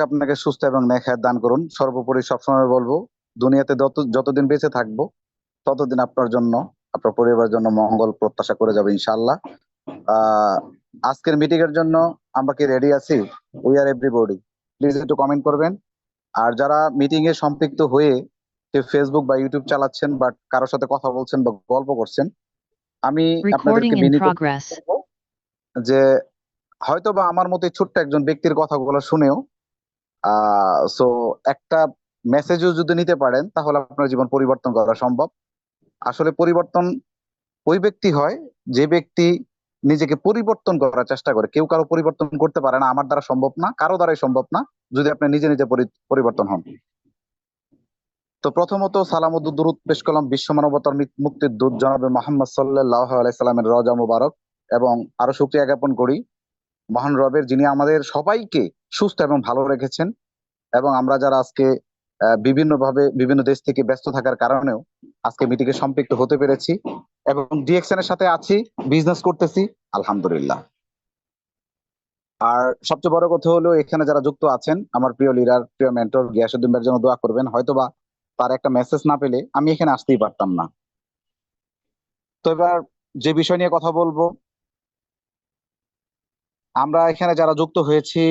আপনাকে সুস্থ এবং নেক হায়াত দান করুন। সর্বোপরি সবসময় বলবো, দুনিয়াতে যতদিন বেঁচে থাকবো ততদিন আপনার জন্য, আপনার পরিবারের জন্য মঙ্গল প্রত্যাশা করে যাবে ইনশাআল্লাহ। আহ আজকের মিটিং এর জন্য আমরা কি রেডি আছি? We are everybody. প্লিজ একটু কমেন্ট করবেন। আর যারা মিটিং এ সম্পৃক্ত হয়ে কেউ ফেসবুক বা ইউটিউব চালাচ্ছেন, বাট কারোর সাথে কথা বলছেন বা গল্প করছেন, আমি Recording আপনাদেরকে in বিনীত progress. করবো যে হয়তো বা আমার মতো এই ছোট্ট একজন ব্যক্তির কথাগুলো শুনেও সো একটা মেসেজও যদি নিতে পারেন, তাহলে আপনার জীবন পরিবর্তন করা সম্ভব। আসলে পরিবর্তন ওই ব্যক্তি হয় যে ব্যক্তি নিজেকে পরিবর্তন করার চেষ্টা করে। কেউ কারো পরিবর্তন করতে পারে না, আমার দ্বারা সম্ভব না, কারো দ্বারাই সম্ভব না, যদি আপনি নিজে নিজে পরিবর্তন হন। তো প্রথমত সালাম ও দুরূদ পেশ করলাম বিশ্ব মানবতার মুক্তির দূত জনাবে মোহাম্মদ সাল্লাল্লাহু আলাইহি সাল্লামের রওজা মুবারক, এবং আরো শুকরিয়া জ্ঞাপন করি মহান রবের, যিনি আমাদের সবাইকে সুস্থ এবং ভালো রেখেছেন। এবং আমরা যারা আজকে বিভিন্নভাবে বিভিন্ন দেশ থেকে ব্যস্ত থাকার কারণেও আজকে মিটিং এ সম্পৃক্ত হতে পেরেছি এবং ডিএক্সএন এর সাথে আছি, বিজনেস করতেছি আলহামদুলিল্লাহ। আর সবচেয়ে বড় কথা হলো, এখানে যারা যুক্ত আছেন, আমার প্রিয় লিডার, প্রিয় মেন্টর গিয়াসউদ্দিন ভাইয়ের জন্য দোয়া করবেন। হয়তোবা তার একটা মেসেজ না পেলে আমি এখানে আসতেই পারতাম না। তো এবার যে বিষয় নিয়ে কথা বলবো, আমরা এখানে যারা যুক্ত হয়েছি,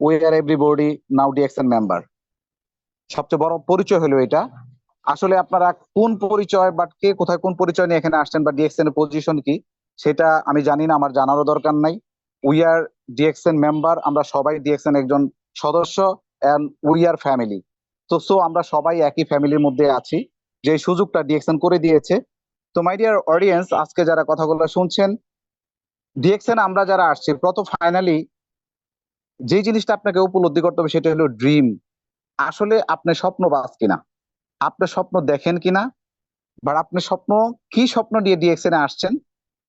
we are everybody now DXN member. সবচেয়ে বড় পরিচয় হলো এটা। আসলে আপনারা কোন পরিচয় বা কে কোথায় কোন পরিচয় নিয়ে এখানে আসছেন বা ডিএক্সএন এর পজিশন কি, সেটা আমি জানি না, আমার জানারও দরকার নাই। উই আর ডিএক্সএন মেম্বার, আমরা সবাই ডিএক্সএন একজন সদস্য, এন্ড উই আর ফ্যামিলি। তো আমরা সবাই একই ফ্যামিলির মধ্যে আছি, যে সুযোগটা ডিএক্সএন করে দিয়েছে। তো মাই ডিয়ার অডিয়েন্স, আজকে যারা কথাগুলো শুনছেন, ডিএক্সএন আমরা যারা আসছি, প্রথম ফাইনালি যে জিনিসটা আপনাকে উপলব্ধি করতে হবে সেটা হলো ড্রিম। আসলে আপনি স্বপ্নবাজ কিনা, আপনি স্বপ্ন দেখেন কিনা, বাট আপনি কি স্বপ্ন নিয়ে ডিএক্সএন এ আসছেন,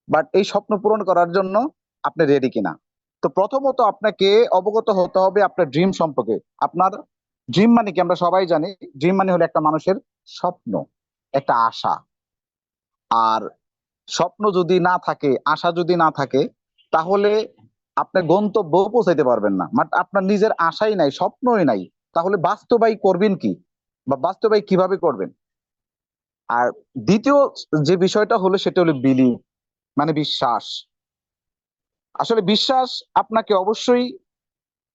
বাট এই স্বপ্ন পূরণ করার জন্য আপনি রেডি কিনা। তো প্রথমত আপনাকে অবগত হতে হবে আপনার ড্রিম সম্পর্কে। আপনার ড্রিম মানে কি আমরা সবাই জানি, ড্রিম মানে হলো একটা মানুষের স্বপ্ন, একটা আশা। আর স্বপ্ন যদি না থাকে, আশা যদি না থাকে, তাহলে আপনি গন্তব্য পৌঁছাইতে পারবেন না। আপনার নিজের আশাই নাই, স্বপ্নই নাই, তাহলে বাস্তবায়ী করবেন কি বা বাস্তবায়ী কিভাবে করবেন? আর দ্বিতীয় যে বিষয়টা হলো সেটা হলো বিলিভ, মানে বিশ্বাস। আসলে বিশ্বাস আপনাকে অবশ্যই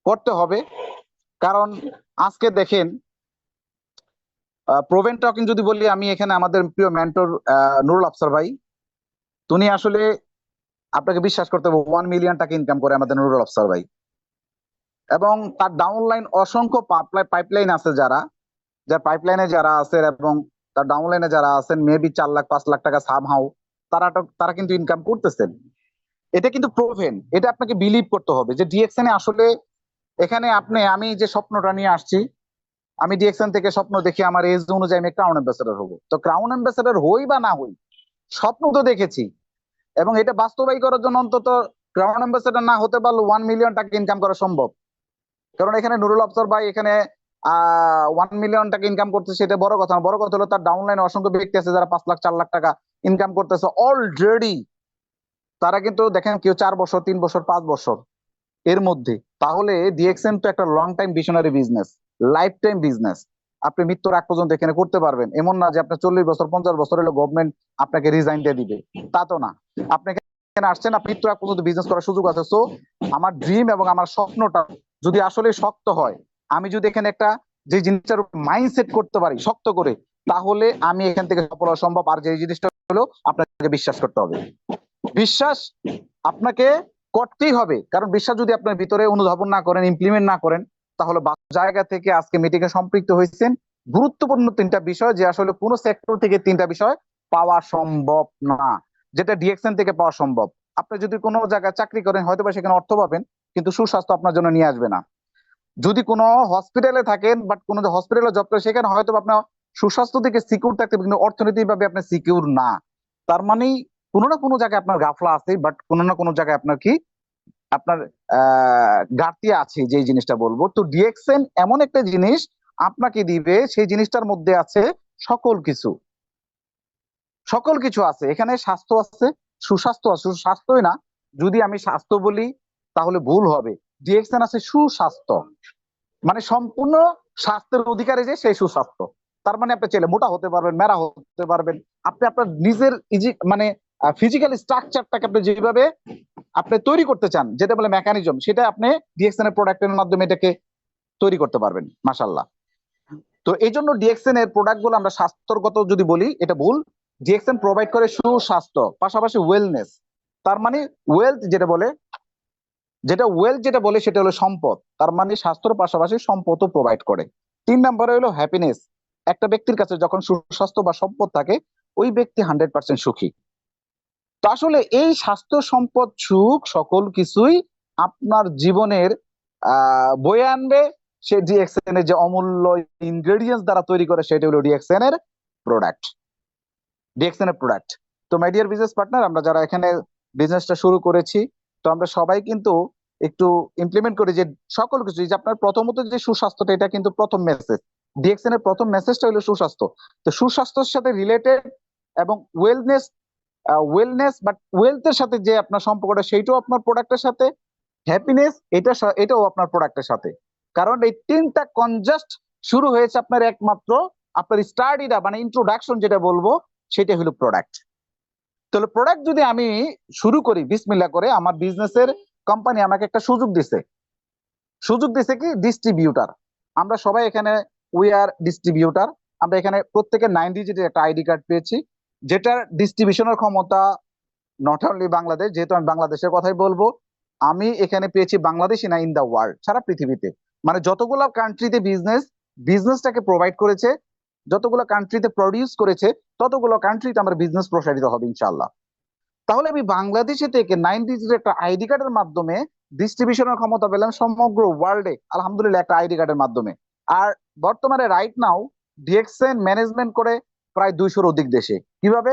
করতে হবে, কারণ আজকে দেখেন, প্রোভেন টকিং যদি বলি, আমি এখানে আমাদের প্রিয় মেন্টর নুরুল আফসার ভাই, তিনি আসলে আপনাকে বিশ্বাস করতে হবে 1 মিলিয়ন টাকা ইনকাম করে আমাদের নুরুল আফসার ভাই। এবং তার ডাউনলাইন অসংখ্য পাইপলাইন আছে, যার পাইপলাইনে যারা আছে এবং তার ডাউনলাইনে যারা আছেন, মেবি 4 লাখ 5 লাখ টাকা সামহাউ তারা কিন্তু ইনকাম করতেছেন। এটা কিন্তু প্রোভেন, এটা আপনাকে বিলিভ করতে হবে যে ডিএক্সএন এ আসলে এখানে আমি যে স্বপ্নটা নিয়ে আসছি, আমি ডিএক্সএন থেকে স্বপ্ন দেখি আমার এজ অনুযায়ী আমি ক্রাউন অ্যাম্বাসেডর হবো। তো ক্রাউন অ্যাম্বাসেডর হই বা না হই, স্বপ্ন তো দেখেছি, এবং এটা বাস্তবায়ী করার জন্য অন্তত ক্রাউন অ্যাম্বাসেডর না হতে পারলে 1 মিলিয়ন টাকা ইনকাম করা সম্ভব। কারণ এখানে নুরুল আফসার ভাই এখানে 1 মিলিয়ন টাকা ইনকাম করতেছে, সেটা বড় কথা না। বড় কথা হলো তার ডাউনলাইনে অসংখ্য ব্যক্তি আছে যারা 5 লাখ 4 লাখ টাকা ইনকাম করতেছে অলরেডি। তারা কিন্তু দেখেন কেউ 4 বছর, 3 বছর, 5 বছর এর মধ্যে। তাহলে ডিএক্সএন তো একটা long time visionary business, life time business. আপনি মৃত্যুর আগ পর্যন্ত এখানে করতে পারবেন, এমন না যে আপনার 40 বছর 50 বছর হলে গভর্নমেন্ট আপনাকে রিজাইন দিয়ে দিবে, তা তো না। আপনি এখানে আসছেন, আপনি মৃত্যুর আগ পর্যন্ত বিজনেস করার সুযোগ আছে। সো আমার ড্রিম এবং আমার স্বপ্নটা যদি আসলে শক্ত হয়, আমি যদি এখানে একটা যে জিনিসটার মাইন্ডসেট করতে পারি শক্ত করে, তাহলে আমি এখান থেকে সফল হওয়া সম্ভব। আর যে জিনিসটা হলো, আপনাকে বিশ্বাস করতে হবে। বিশ্বাস আপনাকে করতেই হবে, কারণ বিশ্বাস যদি আপনার ভিতরে অনুধাবন না করেন, ইমপ্লিমেন্ট না করেন, তাহলে জায়গা থেকে আজকে মিটিং এ সম্পৃক্ত হয়েছেন গুরুত্বপূর্ণ 3টা বিষয়, যে আসলে কোন সেক্টর থেকে 3টা বিষয় পাওয়া সম্ভব না, যেটা ডিএক্সএন থেকে পাওয়া সম্ভব। আপনি যদি কোনো জায়গায় চাকরি করেন, হয়তো বা সেখানে অর্থ পাবেন, কিন্তু সুস্বাস্থ্য আপনার জন্য নিয়ে আসবে না। যদি কোনো হসপিটালে থাকেন, বাট কোনো হসপিটালে জব করে, সেখানে হয়তো আপনার সুস্বাস্থ্য থেকে সিকিউর থাকতে, কিন্তু অর্থনৈতিক ভাবে আপনি সিকিউর না। তার মানে কোনো না কোনো জায়গায় আপনার গাফলা আছে, বাট কোনো না কোনো জায়গায় আপনার ঘাটতি আছে, যে জিনিসটা বলবো। তো ডিএক্সএন এমন একটা জিনিস আপনাকে দিবে, সেই জিনিসটার মধ্যে আছে সকল কিছু। সকল কিছু আছে এখানে, স্বাস্থ্য আছে, সুস্বাস্থ্য আছে। শুধু স্বাস্থ্যই না, যদি আমি স্বাস্থ্য বলি তাহলে ভুল হবে, ডিএক্সএন আছে সুস্বাস্থ্য। মানে সম্পূর্ণ স্বাস্থ্যের অধিকারী যে সেই সুস্বাস্থ্য। তার মানে আপনি চাইলে মোটা হতে পারবেন, মেরা হতে পারবেন, আপনি আপনার নিজের মানে ফিজিক্যাল স্ট্রাকচারটাকে আপনি যেভাবে আপনি তৈরি করতে চান, যেটা বলে মেকানিজম, সেটা আপনি ডিএক্সএন এর প্রোডাক্টের মাধ্যমে এটাকে তৈরি করতে পারবেন মাশাল্লাহ। তো এই জন্য ডিএক্সএন এর প্রোডাক্ট গুলো আমরা স্বাস্থ্যগত যদি বলি এটা ভুল। ডিএক্সএন প্রোভাইড করে সুস্বাস্থ্য পাশাপাশি ওয়েলনেস। তার মানে ওয়েলথ যেটা বলে, যেটা বলে সেটা হলো সম্পদ। তার মানে স্বাস্থ্যের পাশাপাশি সম্পদও প্রোভাইড করে। 3 নম্বরে হলো হ্যাপিনেস। একটা ব্যক্তির কাছে যখন সুস্বাস্থ্য বা সম্পদ থাকে, ওই ব্যক্তি 100% সুখী। তো আসলে এই স্বাস্থ্য, সম্পদ, সুখ সকল কিছুই আপনার জীবনের বয়ে আনবে সে ডিএক্সএন এর যে অমূল্য ইনগ্রেডিয়েন্টস দ্বারা তৈরি করে, সেটা হলো ডিএক্সএন এর প্রোডাক্ট। ডিএক্সএন এর প্রোডাক্ট। তো মাই ডিয়ার বিজনেস পার্টনার, আমরা যারা এখানে বিজনেসটা শুরু করেছি, তো আমরা সবাই কিন্তু একটু ইমপ্লিমেন্ট করি যে সকল কিছু, যে আপনার প্রথমত যে সুস্বাস্থ্যটা, এটা কিন্তু প্রথম মেসেজ। ডিএক্সএন এর প্রথম মেসেজটা হলো সুস্বাস্থ্য। তো সুস্বাস্থ্যের সাথে রিলেটেড এবং বাট ওয়েলথের সাথে যে আপনার সম্পর্কটা, সেইটাও আপনার প্রোডাক্টের সাথে। হ্যাপিনেস, এটাও আপনার প্রোডাক্টের সাথে। কারণ এই তিনটা কনজাস্ট শুরু হয়েছে আপনার একমাত্র আপনার স্টাডিটা, মানে ইন্ট্রোডাকশন যেটা বলবো, সেটা হলো প্রোডাক্ট। তাহলে প্রোডাক্ট যদি আমি শুরু করি বিসমিল্লাহ করে, আমার বিজনেসের কোম্পানি আমাকে একটা সুযোগ দিছে কি, ডিস্ট্রিবিউটার। আমরা সবাই এখানে উই আর ডিস্ট্রিবিউটার। আমরা এখানে প্রত্যেকের 9 ডিজিটের একটা আইডি কার্ড পেয়েছি, যেটার ডিস্ট্রিবিউশনের ক্ষমতা নট অনলি বাংলাদেশ, যেহেতু আমি বাংলাদেশের কথাই বলবো, আমি এখানে পেয়েছি বাংলাদেশি না, ইন দা ওয়ার্ল্ড, সারা পৃথিবীতে। মানে যতগুলো কান্ট্রিতে বিজনেসটাকে প্রোভাইড করেছে, যতগুলো কান্ট্রিতে প্রডিউস করেছে, ততগুলো কান্ট্রিতে আমার বিজনেস প্রসারিত হবে ইনশাল্লাহ। তাহলে আমি বাংলাদেশে থেকে 9 ডিজিটের একটা আইডি কার্ডের মাধ্যমে ডিস্ট্রিবিউশনের ক্ষমতা পেলাম সমগ্র ওয়ার্ল্ডে, আলহামদুলিল্লাহ, একটা আইডি কার্ডের মাধ্যমে। আর বর্তমানে রাইট নাও ডিএক্সএন ম্যানেজমেন্ট করে প্রায় 200-র অধিক দেশে। কিভাবে?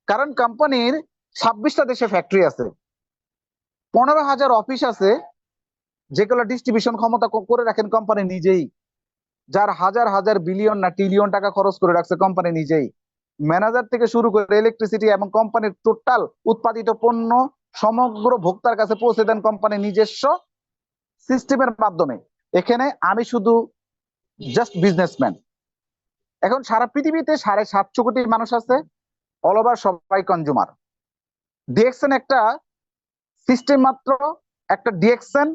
কারণ কোম্পানির 26টা দেশে ফ্যাক্টরি আছে, 15,000 অফিস আছে, যেগুলো ডিস্ট্রিবিউশন ক্ষমতা করে রাখেন কোম্পানি নিজেই, যার হাজার হাজার বিলিয়ন না ট্রিলিয়ন টাকা খরচ করে রাখছে কোম্পানি নিজেই। ম্যানেজার থেকে শুরু করে ইলেকট্রিসিটি এবং কোম্পানির টোটাল উৎপাদিত পণ্য সমগ্র ভোক্তার কাছে পৌঁছে দেন কোম্পানির নিজস্ব সিস্টেমের মাধ্যমে। এখানে আমি শুধু জাস্ট বিজনেসম্যান। এখন সারা পৃথিবীতে 750 কোটি মানুষ আছে, অল ওভার সবাই কনজুমার। ডিএক্সএন একটা সিস্টেম মাত্র, একটা ডিএক্সএন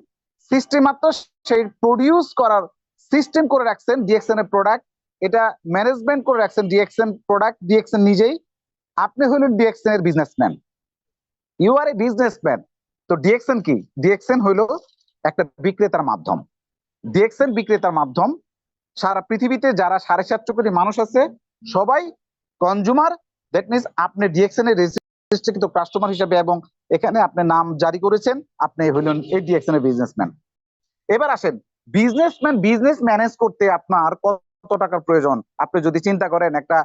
সিস্টেম মাত্র, সেই প্রডিউস করার সিস্টেম করে রাখছেন ডিএক্সএন এর প্রোডাক্ট। এটা ম্যানেজমেন্ট করে রাখছেন ডিএক্সএন প্রোডাক্ট, ডিএক্সএন নিজেই। আপনি হলেন ডিএক্সএন এর businessman, you are a businessman. তো ডিএক্সএন কি? ডিএক্সএন হইলো একটা বিক্রেতার মাধ্যম। ডিএক্সএন বিক্রেতার মাধ্যম। সারা পৃথিবীতে যারা 750 কোটি মানুষ আছে, সবাই কনজুমার। দ্যাট মিনস আপনি ডিএক্সএন এর রেজিস্ট্রিকৃত কাস্টমার হিসেবে, এবং এখানে আপনি নাম জারি করেছেন, আপনি হইলেন এই ডিএক্সএন এর বিজনেসম্যান। এবার আসেন, বিজনেস ম্যানেজ করতে আপনার কত টাকার প্রয়োজন? আপনি যদি চিন্তা করেন, একটা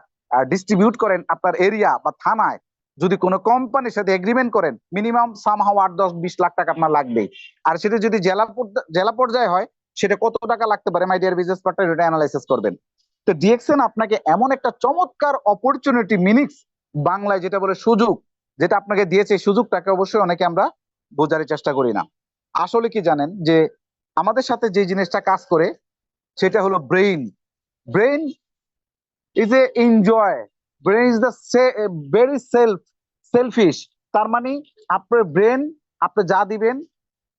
ডিস্ট্রিবিউট করেন আপনার এরিয়া বা থানায়, যদি কোনো কোম্পানির সাথে এগ্রিমেন্ট করেন, মিনিমাম সামহাও 8, 10, 20 লাখ টাকা আপনার লাগবেই। আর সেটা যদি জেলা পর্যায়ে হয়, সেটা কত টাকা লাগতে পারে মাই ডিয়ার বিজনেস পার্টনার, এটা অ্যানালাইসিস করবেন। তো ডিএক্সএন আপনাকে এমন একটা চমৎকার অপরচুনিটি, মিনিক্স বাংলায় যেটা বলে সুযোগ, যেটা আপনাকে দিয়েছে, সুযোগটাকে অবশ্যই অনেকে আমরা বোঝার চেষ্টা করি না। আসলে কি জানেন, যে আমাদের সাথে যে জিনিসটা কাজ করে, সেটা হলো brain. Brain is a enjoy, brain is the very shellfish. তার মানে আপনার ব্রেন, আপনি যা দিবেন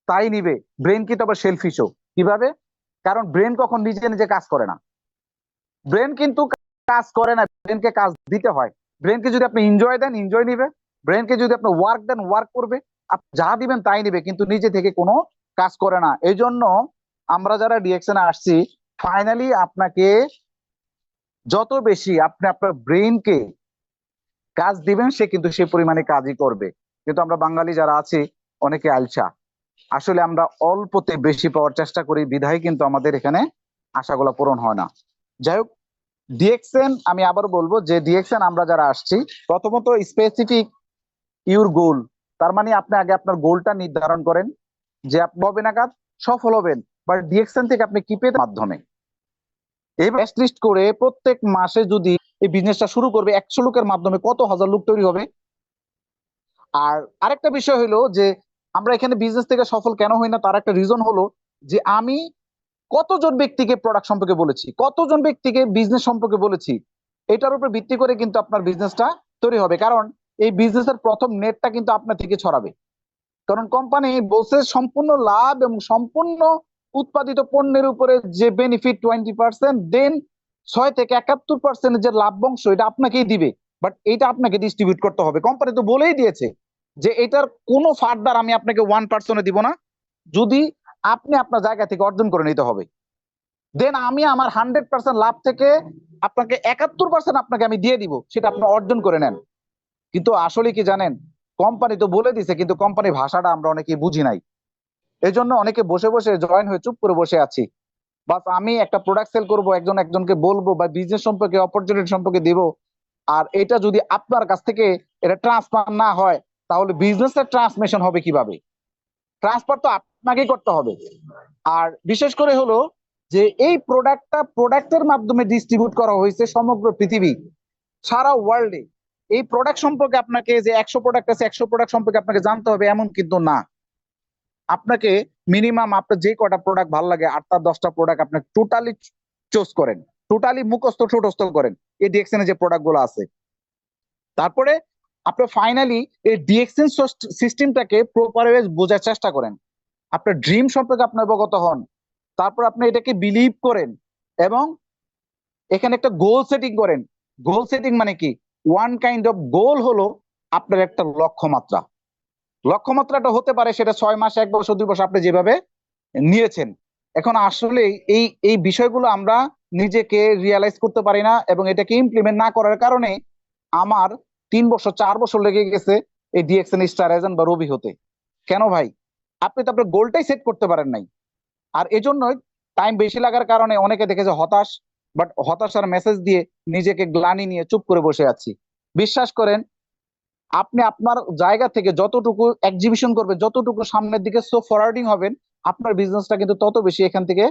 তাই নিবে। ব্রেন কিন্তু আবার সেলফিশও। কিভাবে? কারণ ব্রেন কখন নিজে নিজে কাজ করে না। ব্রেন কিন্তু কাজ করে না, ব্রেনকে কাজ দিতে হয়। ব্রেনকে যদি আপনি এনজয় দেন, এনজয় নিবে। ব্রেনকে যদি আপনি ওয়ার্ক দেন, ওয়ার্ক করবে। আপনি যা দিবেন তাই নিবে, কিন্তু নিজে থেকে কোনো কাজ করে না। এই জন্য আমরা যারা ডিএক্সএন আসছি, ফাইনালি আপনাকে যত বেশি আপনি আপনার ব্রেইনকে কাজ দিবেন, সে কিন্তু সে পরিমাণে কাজই করবে। কিন্তু আমরা বাঙালি যারা আছি, অনেকে আলসা। আসলে আমরা অল্পতে বেশি পাওয়ার চেষ্টা করি, বিধায় কিন্তু আমাদের এখানে আশাগুলো পূরণ হয় না। যাই হোক, ডিএক্সএন, আমি আবার বলবো যে ডিএক্সএন আমরা যারা আসছি, প্রথমত স্পেসিফিক ইউর গোল। তার মানে আপনি আগে আপনার গোলটা নির্ধারণ করেন, যে আপনি হবে নাগাদ সফল হবেন, বা ডিএক্সএন থেকে আপনি কি পেতে মাধ্যমে। এবার লিস্ট করে প্রত্যেক মাসে যদি এই বিজনেসটা শুরু করবে, 100 লোকের মাধ্যমে কত হাজার লোক তৈরি হবে। আর আরেকটা বিষয় হলো যে আমরা এখানে বিজনেস থেকে সফল কেন হই না, তার একটা রিজন হলো যে আমি কতজন ব্যক্তিকে প্রোডাক্ট সম্পর্কে বলেছি, কতজন ব্যক্তিকে বিজনেস সম্পর্কে বলেছি, এটার উপর ভিত্তি করে কিন্তু আপনার বিজনেসটা তৈরি হবে। কারণ এই বিজনেসের প্রথম নেটটা কিন্তু আপনার থেকে ছড়াবে। কারণ কোম্পানি বলছে সম্পূর্ণ লাভ এবং সম্পূর্ণ উৎপাদিত পণ্যের উপরে যে বেনিফিট 20%, দেন 6 থেকে 71% যে লাভ্যাংশ এটা আপনাকেই দিবে। বাট এটা আপনাকে ডিস্ট্রিবিউট করতে হবে। কোম্পানি তো বলেই দিয়েছে যে এটার কোনো ফার্দার আমি আপনাকে 1% দিব না, যদি আপনি আপনার জায়গা থেকে অর্জন করে নিতে হবে। দেন আমি আমার 100% লাভ থেকে আপনাকে 71% আপনাকে আমি দিয়ে দিব, সেটা আপনি অর্জন করে নেন। কিন্তু আসলে কি জানেন, কোম্পানি তো বলে দিছে, কিন্তু কোম্পানির ভাষাটা আমরা অনেকে বুঝি নাই। এই জন্য অনেকে বসে বসে জয়েন হয়ে চুপ করে বসে আছি। বাস আমি একটা প্রোডাক্ট সেল করবো, একজন একজনকে বলবো বা বিজনেস সম্পর্কে অপরচুনিটি সম্পর্কে দিব, আর এটা যদি আপনার কাছ থেকে এটা ট্রান্সফার না হয়, তাহলে বিজনেসের ট্রান্সমিশন হবে কিভাবে? ট্রান্সফার তো আপনাকেই করতে হবে। আর বিশেষ করে হলো যে এই প্রোডাক্টের মাধ্যমে ডিস্ট্রিবিউট করা হয়েছে সমগ্র পৃথিবী, সারা ওয়ার্ল্ডে। এই প্রোডাক্ট সম্পর্কে আপনাকে যে 100 প্রোডাক্ট আছে 100 প্রোডাক্ট সম্পর্কে আপনাকে জানতে হবে এমন কিন্তু না। আপনাকে মিনিমাম আপনার যে কটা প্রোডাক্ট ভালো লাগে 8টা 10টা প্রোডাক্ট আপনি টোটালি চুজ করেন, টোটালি মুখস্থ ঠোঁটস্থ করেন এই ডিএক্সএন এর যে প্রোডাক্ট গুলো আছে। তারপরে আপনি ফাইনালি এই ডিএক্সএন সিস্টেমটাকে প্রপার ওয়ে বোঝার চেষ্টা করেন, আপনার ড্রিম সম্পর্কে আপনি অবগত হন, তারপর আপনি এটাকে বিলিভ করেন এবং এখানে একটা গোল সেটিং করেন। গোল সেটিং মানে কি? ওয়ান কাইন্ড অফ গোল হলো আপনার একটা লক্ষ্যমাত্রা। লক্ষ্যমাত্রাটা হতে পারে সেটা 6 মাস, 1 বছর, 2 বছর, আপনি যেভাবে নিয়েছেন। এখন আসলে এই এই বিষয়গুলো আমরা নিজেকে রিয়ালাইজ করতে পারি না এবং এটাকে ইমপ্লিমেন্ট না করার কারণে আমার 3 বছর 4 বছর লেগে গেছে এই ডিএক্সএন স্টার এজেন্ট বা রবি হতে। কেন ভাই? আপনি তো আপনার গোলটাই সেট করতে পারেন নাই। আর এজন্যই টাইম বেশি লাগার কারণে অনেকে দেখেছে হতাশ, বাট হতাশার মেসেজ দিয়ে নিজেকে গ্লানি নিয়ে চুপ করে বসে আছি। বিশ্বাস করেন, আপনি আপনার জায়গা থেকে যতটুকু এক্সিবিশন করবেন, যতটুকু সামনের দিকে সো ফরওয়ার্ডিং হবেন, আপনার বিজনেসটা কিন্তু তত বেশি এখান থেকে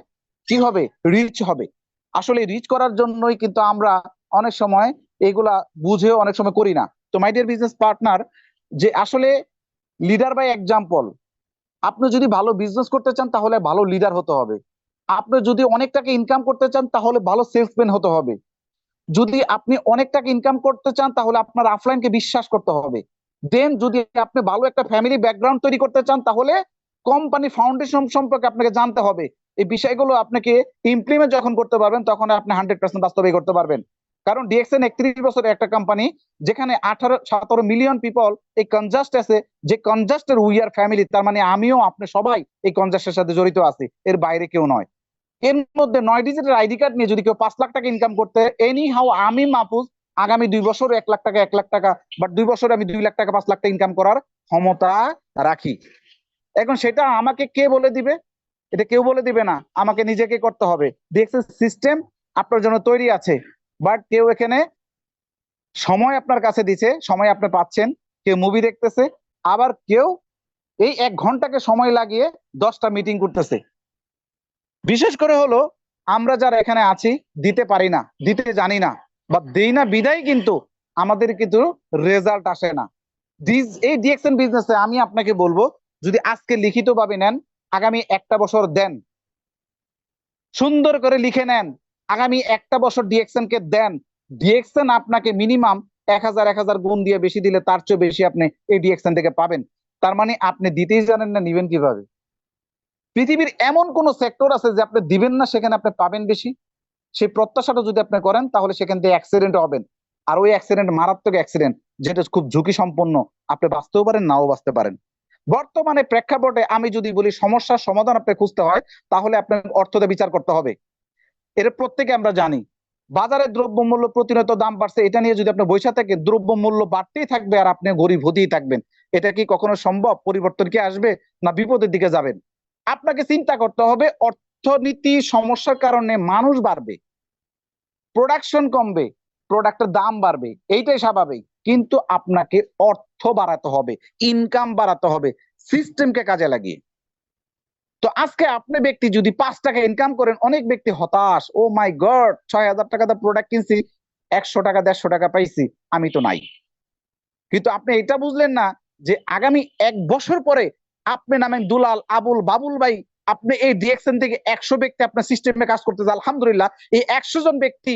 কি হবে, রিচ হবে। আসলে রিচ করার জন্যই কিন্তু আমরা অনেক সময় এগুলা বুঝেও অনেক সময় করি না। তো মাই ডিয়ার বিজনেস পার্টনার, যে আসলে লিডার বাই এক্সাম্পল। আপনি যদি ভালো বিজনেস করতে চান তাহলে ভালো লিডার হতে হবে। আপনি যদি অনেক টাকা ইনকাম করতে চান তাহলে ভালো সেলসম্যান হতে হবে। যদি আপনি অনেক টাকা ইনকাম করতে চান তাহলে আপনার আফলাইনকে বিশ্বাস করতে হবে। দেন যদি আপনি ভালো একটা ফ্যামিলি ব্যাকগ্রাউন্ড তৈরি করতে চান তাহলে কোম্পানি ফাউন্ডেশন সম্পর্কে আপনাকে জানতে হবে। এই বিষয়গুলো আপনাকে ইমপ্লিমেন্ট যখন করতে পারবেন তখন আপনি 100% বাস্তবায়ন করতে পারবেন। কারণ ডিএক্সএন 31 বছরের একটা কোম্পানি, যেখানে 18-17 মিলিয়ন পিপল এই কনজাস্ট আছে, যে কনজাস্টের উই আর ফ্যামিলি, তার মানে আমিও আপনি সবাই এই কনজাস্টের সাথে জড়িত আছি, এর বাইরে কেউ নয়। এর মধ্যে 9 ডিজিটের আইডি কার্ড নিয়ে যদি কেউ 5 লাখ টাকা ইনকাম করতে, এনি হাউ আমি মাহফুজ আগামী 2 বছর 1 লাখ টাকা 1 লাখ টাকা, বাট 2 বছরে আমি 2 লাখ টাকা 5 লাখ টাকা ইনকাম করার ক্ষমতা রাখি। এখন সেটা আমাকে কে বলে দিবে? এটা কেউ বলে দিবে না, আমাকে নিজেকে করতে হবে। ডিএক্সএস সিস্টেম আপনার জন্য তৈরি আছে, বাট কেউ এখানে সময় আপনার কাছে দিছে, সময় আপনি পাচ্ছেন, কেউ মুভি দেখতেছে, আবার কেউ এই 1 ঘন্টাকে সময় লাগিয়ে 10টা মিটিং করতেছে। বিশেষ করে হলো আমরা যারা এখানে আছি দিতে পারি না, দিতে জানি না, বা দেই না বিদায় কিন্তু আমাদের কিন্তু রেজাল্ট আসে না। এই ডিএক্সএন বিজনেসে আমি আপনাকে বলবো, যদি আজকে লিখিত ভাবে নেন, আগামী 1টা বছর দেন, সুন্দর করে লিখে নেন, আগামী 1টা বছর ডিএক্সএন কে দেন। ডিএক্সএন আপনাকে মিনিমাম 1000 গুণ দিয়ে বেশি দিলে তার চেয়ে বেশি আপনি এই ডিএক্সএন থেকে পাবেন। তার মানে আপনি দিতেই জানেন না, নিবেন কিভাবে? পৃথিবীর এমন কোন সেক্টর আছে যে আপনি দিবেন না সেখানে আপনি পাবেন বেশি? সেই প্রত্যাশাটা যদি আপনি করেন তাহলে সেখান থেকে অ্যাক্সিডেন্ট হবেন। আর ওই অ্যাক্সিডেন্ট মারাত্মক অ্যাক্সিডেন্ট, যেটা খুব ঝুঁকি সম্পন্ন, আপনি বাঁচতেও পারেন নাও বাঁচতে পারেন। বর্তমানে প্রেক্ষাপটে আমি যদি বলি সমস্যার সমাধান আপনি খুঁজতে হয়, তাহলে আপনার অর্থতে বিচার করতে হবে। এর প্রত্যেকে আমরা জানি বাজারে দ্রব্যমূল্য প্রতিনিয়ত দাম বাড়ছে, এটা নিয়ে যদি আপনি বৈশা থাকেন দ্রব্যমূল্য বাড়তেই থাকবে আর আপনি গরিব হতেই থাকবেন। এটা কি কখনো সম্ভব? পরিবর্তন কি আসবে, না বিপদের দিকে যাবেন? আপনাকে চিন্তা করতে হবে, অর্থনীতি সমস্যার কারণে মানুষ বাড়বে, প্রোডাকশন কমবে, প্রোডাক্টের দাম বাড়বে, এইটাই স্বাভাবিক। কিন্তু আপনাকে অর্থ বাড়াতে হবে, ইনকাম বাড়াতে হবে সিস্টেমকে কাজে লাগিয়ে। তো আজকে আপনি ব্যক্তি যদি 5 টাকা ইনকাম করেন, অনেক ব্যক্তি হতাশ, ও মাই গড 6000 টাকা প্রোডাক্ট কিনছি, 100 টাকা 150 টাকা পাইছি, আমি তো নাই। কিন্তু আপনি এটা বুঝলেন না যে আগামী 1 বছর পরে আপনি নামেন দুলাল, আবুল, বাবুল ভাই, আপনি এই ডিএক্সএন থেকে 100 ব্যক্তি আপনার সিস্টেমে কাজ করতেছে, আলহামদুলিল্লাহ। এই 100 জন ব্যক্তি,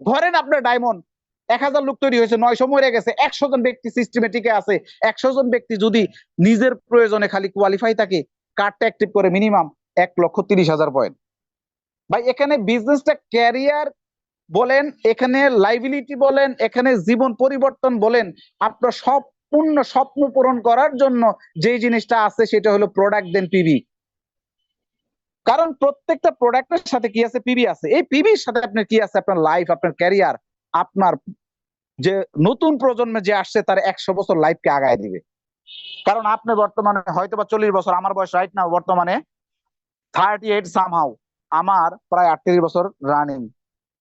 ধরেন আপনার ডায়মন্ড 1000 লোক তৈরি হয়েছে, 900 মরে গেছে, 100 জন ব্যক্তি সিস্টেমে টিকে আছে। 100 জন ব্যক্তি যদি নিজের প্রয়োজনে খালি কোয়ালিফাই থাকে, কার্ডটা অ্যাক্টিভ করে মিনিমাম 1,30,000 পয়েন্ট। ভাই এখানে বিজনেসটা ক্যারিয়ার বলেন, এখানে লাইবিলিটি বলেন, এখানে জীবন পরিবর্তন বলেন, আপনার সম্পূর্ণ স্বপ্ন পূরণ করার জন্য যে জিনিসটা আছে সেটা হলো প্রোডাক্ট দেন পিবি। কারণ প্রত্যেকটা প্রোডাক্টের সাথে কি আছে, পিবি আছে। এই পিবির সাথে আপনার কি আছে, আপনার লাইফ, আপনার ক্যারিয়ার, আপনার যে নতুন প্রজন্মে যে আসছে তার 100 বছর লাইফকে আগায় দিবে। কারণ আপনি বর্তমানে হয়তো বা 40 বছর, আমার বয়স রাইট না বর্তমানে 38 সামহাউ, আমার প্রায় 38 বছর রানিং,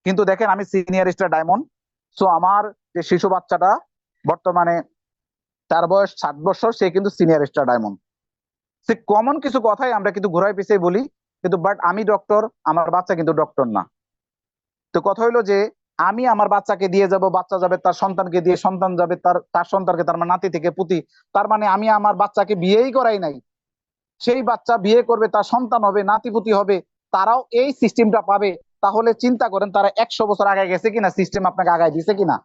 কিন্তু দেখেন আমি সিনিয়র স্টার ডায়মন্ড। সো আমার যে শিশু বাচ্চাটা বর্তমানে তার বয়স 7 বছর, সে কিন্তু সিনিয়র স্টার ডায়মন্ড। সে কমন কিছু কথাই আমরা কিন্তু ঘুরাই পিছিয়ে বলি, কিন্তু বাট আমি ডক্টর, আমার বাচ্চা কিন্তু ডক্টর না। তো কথা হইলো যে আমি আমার বাচ্চাকে দিয়ে যাব, বাচ্চা যাবে তার সন্তানকে দিয়ে, সন্তান যাবে তার তার সন্তানকে, তার মানে নাতি থেকে পুতি। তার মানে আমি আমার বাচ্চাকে বিয়েই করাই নাই, সেই বাচ্চা বিয়ে করবে, তার সন্তান হবে, নাতিপুতি হবে, তারাও এই সিস্টেমটা পাবে। তাহলে চিন্তা করেন তারা 100 বছর আগে গেছে কিনা, সিস্টেম আপনাকে আগায় দিছে কিনা।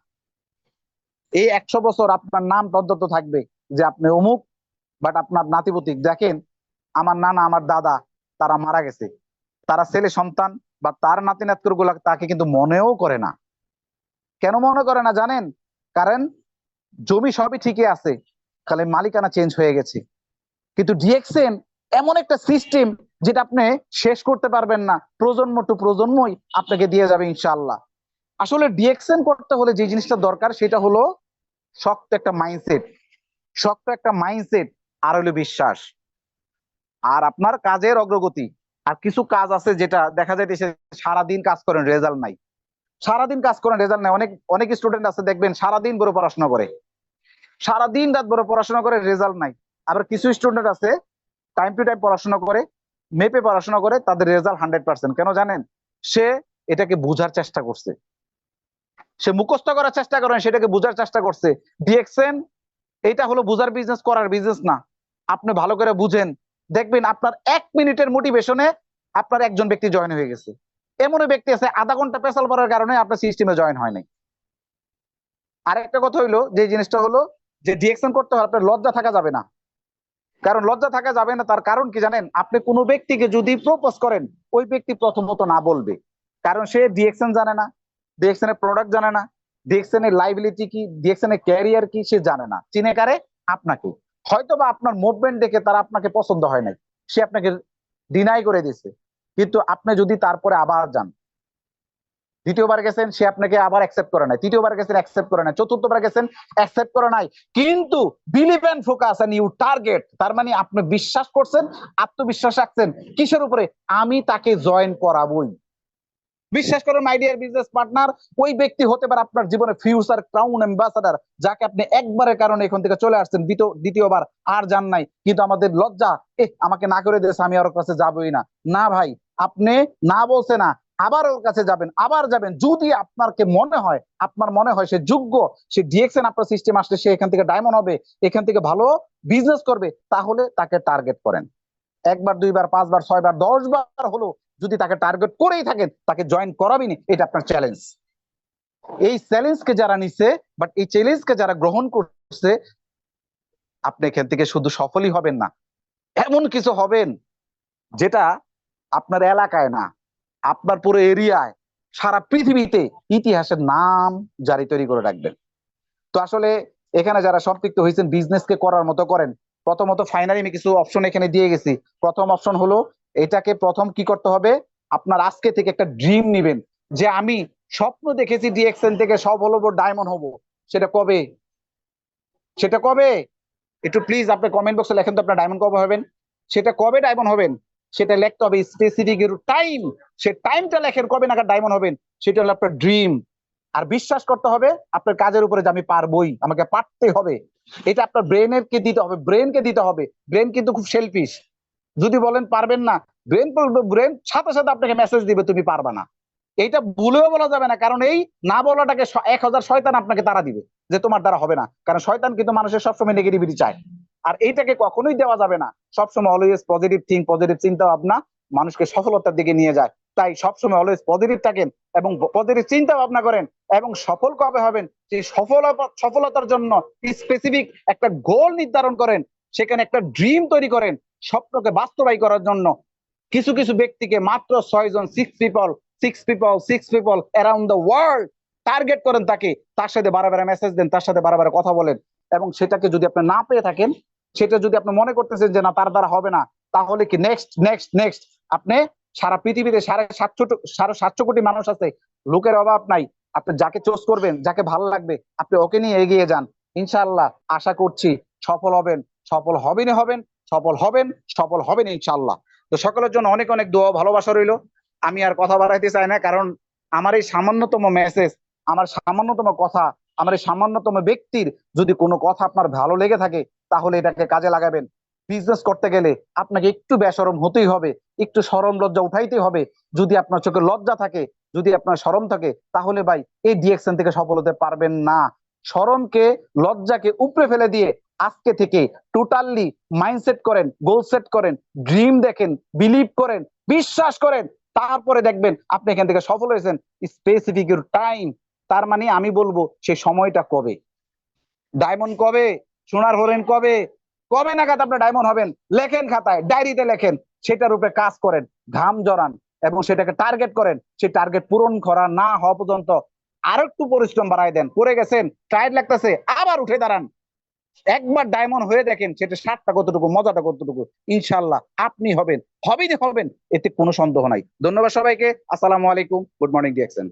এই 100 বছর আপনার নাম অন্তত থাকবে যে আপনি অমুক, বাট আপনার নাতিপুতি দেখেন, আমার নানা, আমার দাদা, তারা মারা গেছে, তারা ছেলে সন্তান বা তার নাতি নাতকুর গুলা তাকে কিন্তু মনেও করে না। কেন মনে করে না জানেন? কারণ জমি সবই ঠিকই আছে, খালি মালিকানা চেঞ্জ হয়ে গেছে। কিন্তু ডিএক্সএন এমন একটা সিস্টেম যেটা আপনি শেষ করতে পারবেন না, প্রজন্ম টু প্রজন্মই আপনাকে দিয়ে যাবে ইনশাআল্লাহ। আসলে ডিএক্সএন করতে হলে যে জিনিসটা দরকার সেটা হলো শক্ত একটা মাইন্ডসেট, শক্ত একটা মাইন্ডসেট, আর হলো বিশ্বাস, আর আপনার কাজের অগ্রগতি। আর কিছু কাজ আছে যেটা দেখা যাইতেছে সারাদিন কাজ করেন রেজাল্ট নাই, সারাদিন কাজ করেন রেজাল্ট নাই। অনেক অনেক স্টুডেন্ট আছে দেখবেন সারাদিন বড় পড়াশোনা করে, সারাদিন রাত বড় পড়াশোনা করে, রেজাল্ট নাই। আবার কিছু স্টুডেন্ট আছে টাইম টু টাইম পড়াশোনা করে, মেপে পড়াশোনা করে, তাদের রেজাল্ট 100%। কেন জানেন? সে এটাকে বুঝার চেষ্টা করছে, সে মুখস্থ করার চেষ্টা করে না, সেটাকে বুঝার চেষ্টা করছে। ডিএক্সএন এটা হলো বুঝার বিজনেস, করার বিজনেস না। আপনি ভালো করে বুঝেন, দেখবেন আপনার 1 মিনিটের মোটিভেশনে আপনার একজন ব্যক্তি জয়েন হয়ে গেছে। এমন ব্যক্তি আছে আধা ঘন্টা পেছাল পড়ার কারণে আপনার সিস্টেমে জয়েন হয় নাই। আর একটা কথা হইলো, যে জিনিসটা হলো যে ডিএক্সএন করতে হলে আপনার লজ্জা থাকা যাবে না। কারণ লজ্জা থাকা যাবে না, তার কারণ কি জানেন? আপনি কোনো ব্যক্তিকে যদি প্রপোজ করেন, ওই ব্যক্তি প্রথমত না বলবে, কারণ সে ডিএক্সএন জানে না, ডিএক্সএন এর প্রোডাক্ট জানে না, ডিএক্সএন এর লাইবিলিটি কি, ডিএক্সএন এর ক্যারিয়ার কি, সে জানে না। চিনে কারে? আপনাকে। হয়তো বা আপনার মুভমেন্ট দেখে তার আপনাকে পছন্দ হয় নাই, সে আপনাকে ডিনাই করে দিছে। কিন্তু আপনি যদি তারপরে আবার যান, দ্বিতীয়বার গেছেন, সে আপনাকে আবার অ্যাকসেপ্ট করে নাই, তৃতীয়বার গেছেন অ্যাকসেপ্ট করে নাই, চতুর্থবার গেছেন অ্যাকসেপ্ট করে নাই, কিন্তু believe and focus and you target, তার মানে আপনি বিশ্বাস করছেন, আত্মবিশ্বাস রাখছেন কিসের উপরে? আমি তাকে জয়েন করাবই। বিশ্বাস করেন মাই ডিয়ার বিজনেস পার্টনার, ওই ব্যক্তি হতে পারে আপনার জীবনে ফিউচার ক্রাউন অ্যাম্বাসাডার, যাকে আপনি একবারের কারণে এখান থেকে চলে আসছেন, দ্বিতীয়বার আর যান নাই। কিন্তু আমাদের লজ্জা, আমাকে না করে দিয়েছে, আমি ওর কাছে যাবই না। না ভাই, আপনি না বলছে না, আবার ওর কাছে যাবেন, আবার যাবেন। যদি আপনাকে মনে হয়, আপনার মনে হয় সে যোগ্য, সে ডিএক্সএন আপনার সিস্টেম আসলে সে এখান থেকে ডায়মন্ড হবে, এখান থেকে ভালো বিজনেস করবে, তাহলে তাকে টার্গেট করেন। একবার, দুইবার, 5বার, 6বার, 10বার হলো যদি তাকে টার্গেট করেই থাকেন, তাকে জয়েন করাবেনি, এটা আপনার চ্যালেঞ্জ। এই চ্যালেঞ্জকে যারা নিছে, বাট এই চ্যালেঞ্জকে যারা গ্রহণ করছে, আপনি এখান থেকে শুধু সফলই হবেন না, এমন কিছু হবেন যেটা আপনার এলাকায় না, আপনার পুরো এরিয়ায়, সারা পৃথিবীতে ইতিহাসের নাম জারি তৈরি করে রাখবেন। তো আসলে এখানে যারা সম্পৃক্ত হয়েছেন, বিজনেসকে করার মতো করেন। প্রথমত ফাইনালি আমি কিছু অপশন এখানে দিয়ে গেছি। প্রথম অপশন হলো, এটাকে প্রথম কি করতে হবে, আপনার আজকে থেকে একটা ড্রিম নিবেন, যে আমি স্বপ্ন দেখেছি ডিএক্সএন থেকে সব হলো ডায়মন্ড হব। সেটা কবে? সেটা কবে? একটু প্লিজ আপনি কমেন্ট বক্সে লেখেন তো, আপনার ডায়মন্ড কবে হবেন, সেটা কবে ডায়মন্ড হবেন, সেটা লিখতে হবে স্পেসিফিক টাইম। সে টাইমটা লেখেন কবে নাগাদ ডায়মন্ড হবেন, সেটা হলো আপনার ড্রিম। আর বিশ্বাস করতে হবে আপনার কাজের উপরে যে আমি পারবই, আমাকে পারতে হবে। এটা আপনার ব্রেনের কে দিতে হবে, ব্রেনকে দিতে হবে। ব্রেন কিন্তু খুব সেলফিশ, যদি বলেন পারবেন না, ব্রেন সাথে সাথে আপনাকে মেসেজ দিবে তুমি পারবা না। এইটা ভুলেও বলা যাবে না, কারণ এই না বলাটাকে 1000 শয়তান আপনাকে তারা দিবে যে তোমার দ্বারা হবে না। কারণ শয়তান কিন্তু মানুষের সবসময় নেগেটিভিটি চায়। আর এইটাকে কখনোই দেওয়া যাবে না। সবসময় অলওয়েজ পজিটিভ থিঙ্ক, পজিটিভ চিন্তা ভাবনা মানুষকে সফলতার দিকে নিয়ে যায়। তাই সবসময় অলওয়েজ পজিটিভ থাকেন এবং পজিটিভ চিন্তা ভাবনা করেন। এবং সফল কবে হবেন সেই সফলতার জন্য স্পেসিফিক একটা গোল নির্ধারণ করেন, সেখানে একটা ড্রিম তৈরি করেন স্বপ্নকে বাস্তবায়ন করার জন্য। কিছু কিছু ব্যক্তিকে মাত্র 6 জন, six people around the world target করেন, তাকে তার সাথে বারবার মেসেজ দেন, তার সাথে বারবার কথা বলেন। এবং সেটাকে যদি আপনি না পেয়ে থাকেন, সেটা যদি আপনি মনে করতেছেন যে না তার দ্বারা হবে না, তাহলে কি নেক্সট নেক্সট নেক্সট আপনি সারা পৃথিবীতে 750 কোটি মানুষ আছে, লোকের অভাব নাই। আপনি যাকে চুজ করবেন, যাকে ভালো লাগবে, আপনি ওকে নিয়ে এগিয়ে যান। ইনশাআল্লাহ আশা করছি সফল হবেন, সফল হবেনই হবেন, সফল হবেন, সফল হবেন ইনশাআল্লাহ। তো সকলের জন্য অনেক অনেক দোয়া ভালোবাসা রইলো। আমি আর কথা বাড়াইতে চাই না, কারণ আমার এই সামান্যতম মেসেজ, আমার সামান্যতম কথা, আমার এই সামান্যতম ব্যক্তির যদি কোনো কথা আপনার ভালো লেগে থাকে, তাহলে এটাকে কাজে লাগাবেন। বিজনেস করতে গেলে আপনাকে একটু বেশরম হতেই হবে, একটু শরম লজ্জা উঠাইতেই হবে। যদি আপনার চোখে লজ্জা থাকে, যদি আপনার শরম থাকে, তাহলে ভাই এই ডিএক্সএন থেকে সফল হতে পারবেন না। শরমকে, লজ্জাকে উপরে ফেলে দিয়ে আজকে থেকে টোটালি মাইন্ডসেট করেন, গোল সেট করেন, ড্রিম দেখেন, বিলিভ করেন, বিশ্বাস করেন। তারপরে দেখবেন আপনি এখান থেকে সফল হয়েছেন। স্পেসিফিক ইউর টাইম, তার মানে আমি বলবো সেই সময়টা কবে, ডায়মন্ড কবে, সোনার হরিণ কবে, কবে নাগাদ আপনার ডায়মন্ড হবেন, লেখেন খাতায়, ডায়েরিতে লেখেন, সেটার উপরে কাজ করেন, ঘাম জড়ান এবং সেটাকে টার্গেট করেন। সেই টার্গেট পূরণ করা না হওয়া পর্যন্ত আরো একটু পরিশ্রম বাড়াই দেন। পড়ে গেছেন, টায়ার্ড লাগতেছে, আবার উঠে দাঁড়ান, একবার ডায়মন্ড হয়ে দেখেন সেটা স্বাদটা কতটুকু, মজাটা কতটুকু। ইনশাল্লাহ আপনি হবেন, হবেনই হবেন, এতে কোনো সন্দেহ নাই। ধন্যবাদ সবাইকে। আসসালামু আলাইকুম, গুড মর্নিং ডিএক্সএন।